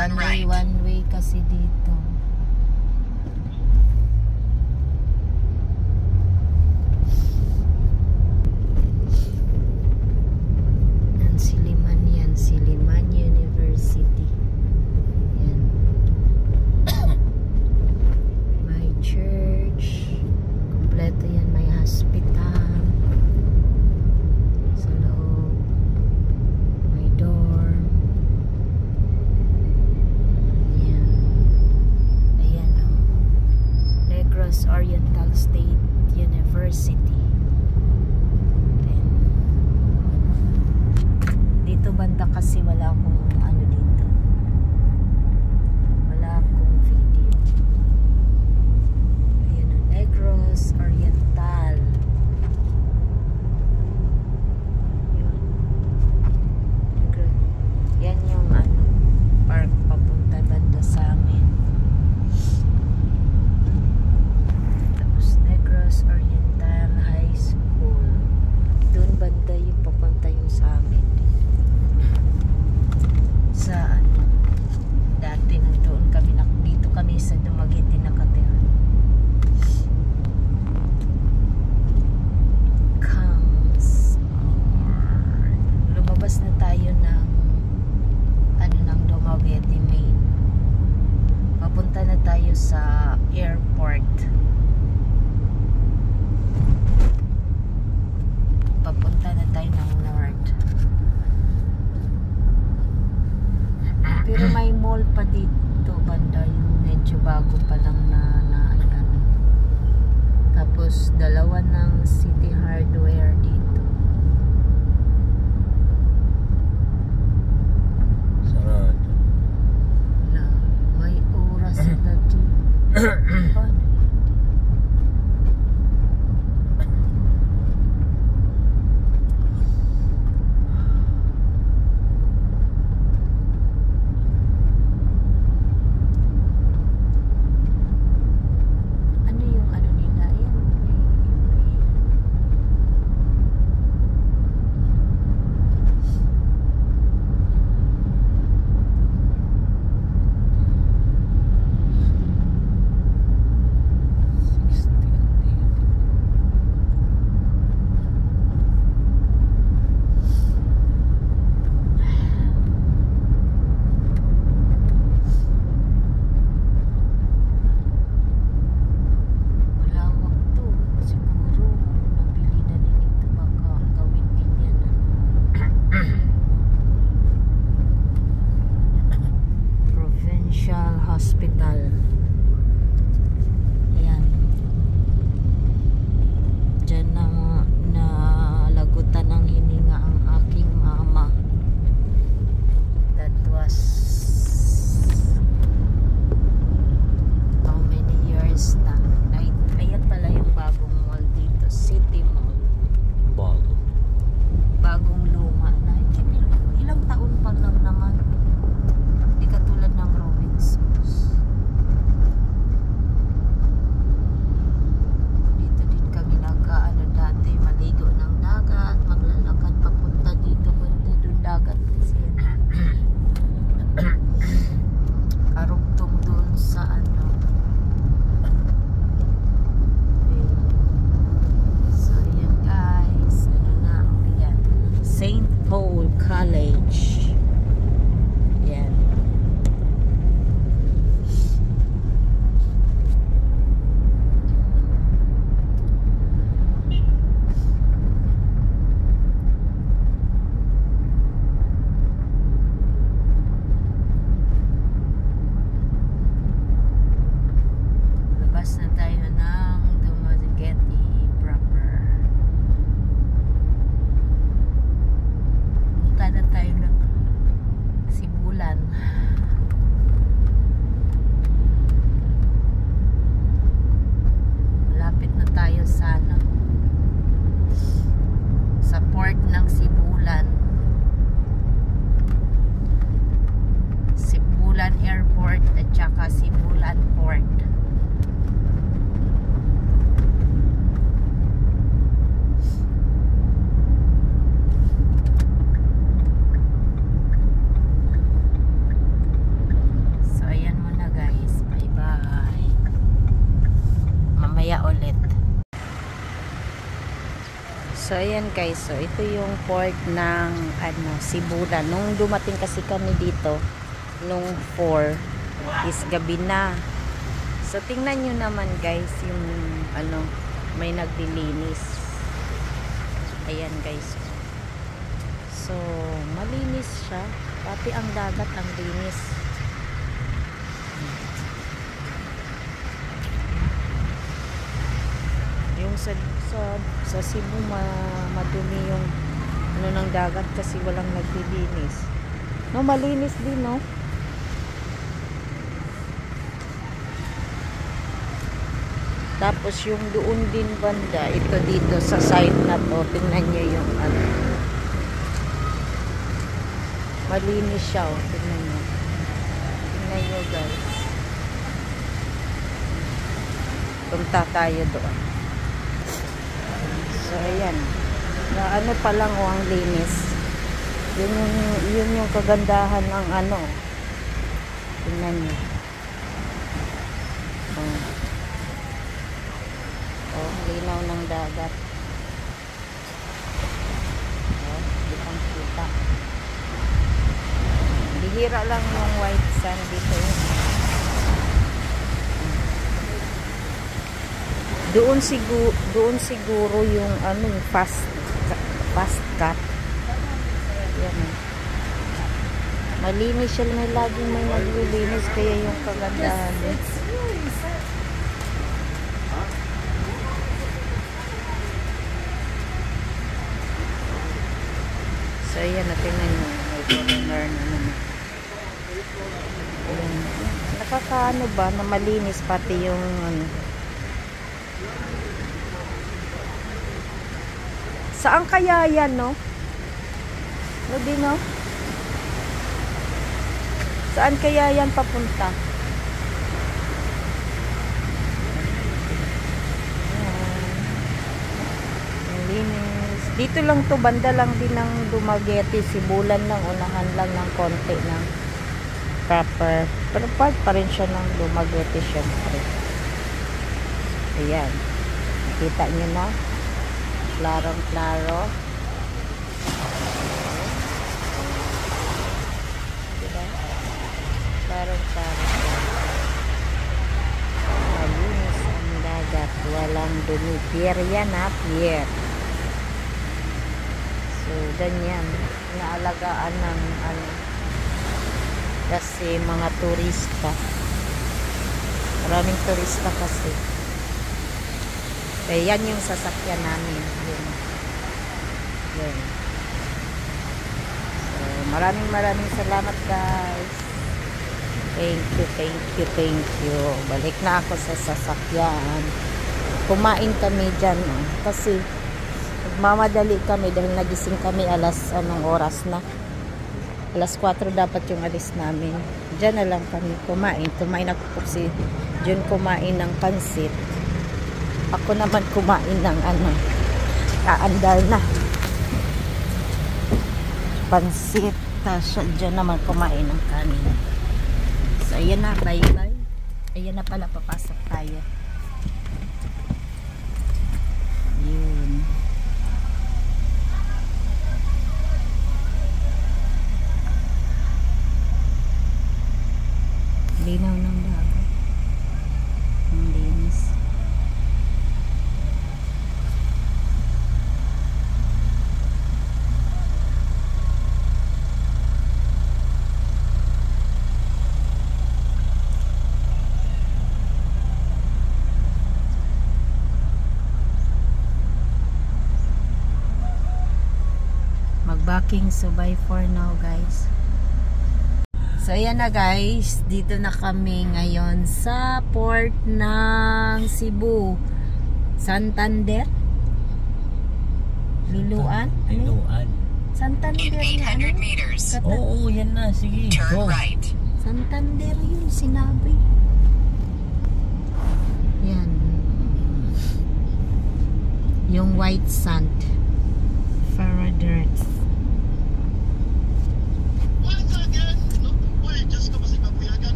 Turn right. One way kasi dito. Siliman yan, Siliman University. Yan. May church. Kompleto yan, may hospital. Sa loob. May dorm. Yan. Ayan o. Negros Oriental State University. Dito banda kasi wala akong ano dito. Wala akong video. Ayan ang Negros Oriental. Yun. Yan yung ano, park papunta banda sa amin. Tapos Negros Oriental High School. Doon banda yung papunta yung sa amin. Sa ano, dati nandoon kami, dito kami sa Dumaguete nakatira. Lumabas na tayo ng ano, ng Dumaguete Main. Papunta na tayo sa airport. Papunta na tayo ng north. Pero may mall pa dito banda, yung medyo bago pa lang na ano. Tapos dalawa ng City Hardware dito. Sarado. Na may oras na dito. Hospital. Ayan. Diyan na lagutan ng hininga ang aking mama. That was how many years na? Ayan pala yung bagong mall dito. City Mall. Bagong luma na. Ilang taon pa lang naman. Hindi katulad ng Robinsons. Dito din kami nag-ano dati, maligo ng dagat, maglalakad papunta dito, kundi doon dagat kasi karugtong doon sa ano. Okay. So yan guys, ano na, yan, St. Paul College. Yan. Labas na tayo ng Dumaguete proper. Punta na tayo ng Sibulan. Malapit na tayo sana sa port ng Sibulan. Sibulan Airport at saka Sibulan Port. guys, so ito yung port ng ano, Sibulan. Nung dumating kasi kami dito nung 4 is gabi na. So tingnan nyo naman guys yung ano, may naglilinis. Ayan guys. So malinis siya, pati ang dagat ang linis. Yung sa Cebu madumi yung ano ng dagat kasi walang naglilinis. No, malinis din, no? Tapos yung doon din banda, ito dito sa side na to, tingnan nyo yung ano. Malinis siya, oh. Tingnan nyo. Tingnan nyo guys. Punta tayo doon. So ayan, na ano pa lang o ang linis. Yun yung kagandahan ng ano. Tingnan niyo. Oh, linaw ng dagat. Oh, kitang kita. Bihira lang yung white sand dito. Doon siguro yung ano, fast cut. Yan. Malinis siya, may laging may naglilinis, kaya yung kagandahan. So ayan, natingnan nyo, may foreigner na naman. Ayan. Nakakaano ba na malinis pati yung ano. Saan kaya yan, no? No, di, no? Saan kaya yan papunta? Linis. Dito lang to, banda lang din ng Dumaguete. Sibulan lang, unahan lang ng konti ng proper. Pero part pa rin siya ng Dumaguete, syempre. Ayan. Nakita nyo na. Klarong-klaro. Diba? Klarong-klaro. Malinis ang dagat. Walang dumi. Pier yan, ha? Pier. So, ganyan. Inaalagaan ng ano. Kasi mga turista. Maraming turista kasi. Eh, yan yung sasakyan namin. Yun. So, maraming salamat guys. Thank you. Balik na ako sa sasakyan. Kumain kami dyan. Kasi magmamadali kami dahil nagising kami anong oras na. Alas 4 dapat yung alis namin. Dyan na lang kami kumain. Kumain ako si Jun kumain ng pansit. Ako naman kumain ng ano, kaandar na pansit. Siya dyan naman kumain ng kanin. So ayan na, bye bye. Ayan na pala, papasok tayo. Yun. Linaw ng dagat. Ang linis. Magbacking, so bye for now guys. So ayan na guys, dito na kami ngayon sa port ng Cebu. Santander? Liluan? Liluan. Santander na ano? Oo, yan na, sige. Turn right. Santander yun, sinabi. Yan. Yung white sand. Fara dirt.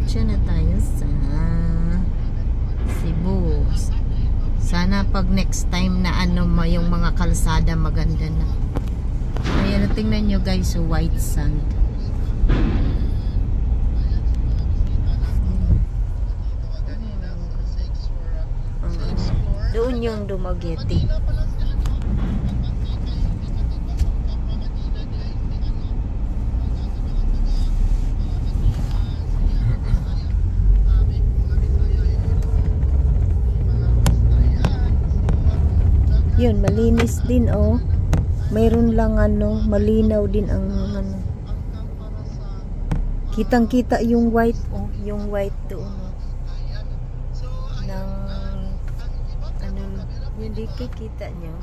Diretso na tayo sa Cebu. San next time na ano yung mga kalsada maganda na. Ayan, tingnan nyo guys, so white sand. Doon yung Dumaguete. Yun, malinis din oh. Mayroon lang ano, malinaw din ang ano. Kitang-kita yung white oh, yung white doon oh. Nang ano, hindi kikita nyo.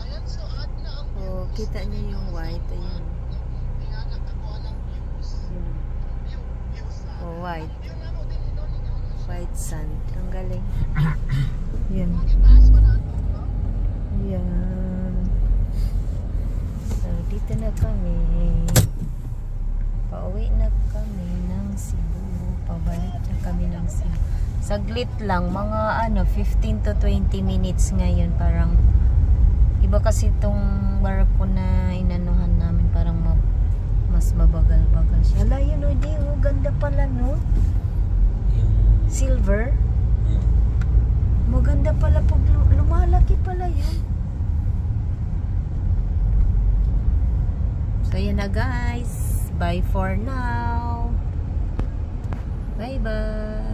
Oh, kita nyo yung white ayun. Yun. Oh, white. White sand. Ang galing. Yun. Yan. So, dito na kami. Pauwi na kami ng Cebu. Pabalik na kami ng Cebu. Saglit lang. Mga ano, 15 to 20 minutes ngayon. Parang, iba kasi itong barko na inanuhan namin. Parang mas mabagal-bagal siya. Hala, yun o, di o. Ganda pala, no? Silver. Maganda pala pag lumalaki pala yun. So yan na guys. Bye for now. Bye bye.